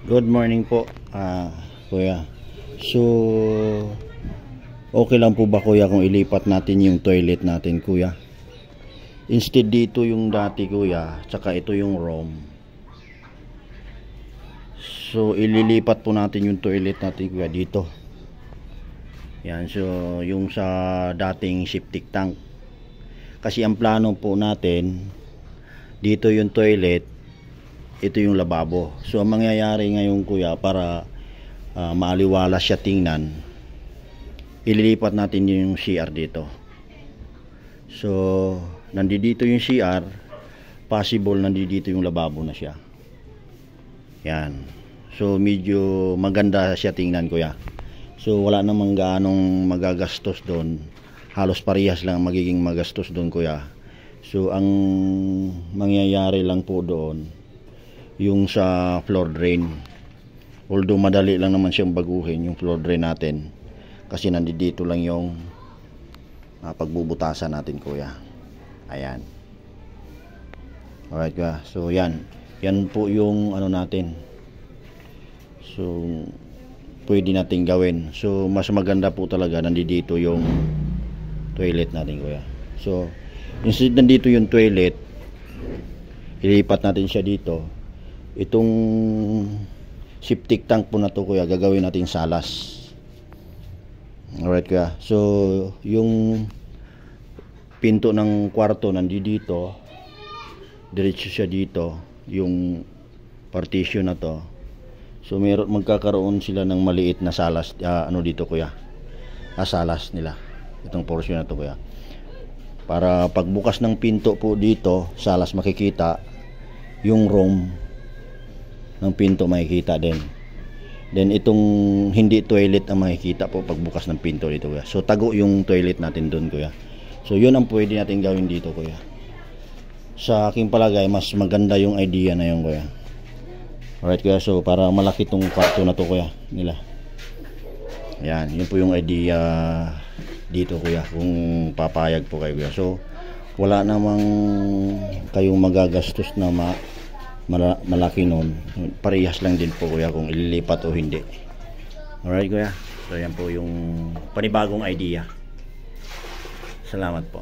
Good morning po, kuya. So, okay lang po ba kuya kung ilipat natin yung toilet natin, kuya? Instead dito yung dati, kuya, tsaka ito yung room. So, ililipat po natin yung toilet natin, kuya, dito. Yan, so yung sa dating septic tank. Kasi ang plano po natin, dito yung toilet, ito yung lababo. So ang mangyayari ngayon, kuya, para maaliwalas siya tingnan, ililipat natin yung CR dito. So nandito yung CR, possible nandito yung lababo na siya. Yan. So medyo maganda siya tingnan, kuya. So wala namang gaanong magagastos doon. Halos parehas lang magiging magastos doon, kuya. So ang mangyayari lang po doon yung sa floor drain. Although madali lang naman siyang baguhin yung floor drain natin kasi nandito lang yung pagbubutasan natin, kuya. Ayan. Alright, kuya. So yan po yung ano natin. So pwede natin gawin. So mas maganda po talaga nandito yung toilet natin, kuya. So instead nandito yung toilet, ilipat natin siya dito. Itong septic tank po na to, kuya, gagawin natin salas. Alright, kuya. So yung pinto ng kwarto nandito, diretso siya dito, yung partition na to. So magkakaroon sila ng maliit na salas, dito, kuya, salas nila, itong portion na to, kuya. Para pagbukas ng pinto po dito, salas, makikita yung room ng pinto, makikita din. Then itong hindi toilet ang makikita po pagbukas ng pinto dito, kuya. So tago yung toilet natin doon, kuya. So yun ang pwede natin gawin dito, kuya. Sa aking palagay, mas maganda yung idea na yun, kuya. Alright, kuya. So para malaki tong kwarto na to, kuya, nila. Yan, yun po yung idea dito, kuya, kung papayag po kayo, kuya. So wala namang kayong magagastos na malaki nun. Parehas lang din po, kuya, kung ililipat o hindi. Alright, kuya. So yan po yung panibagong idea. Salamat po.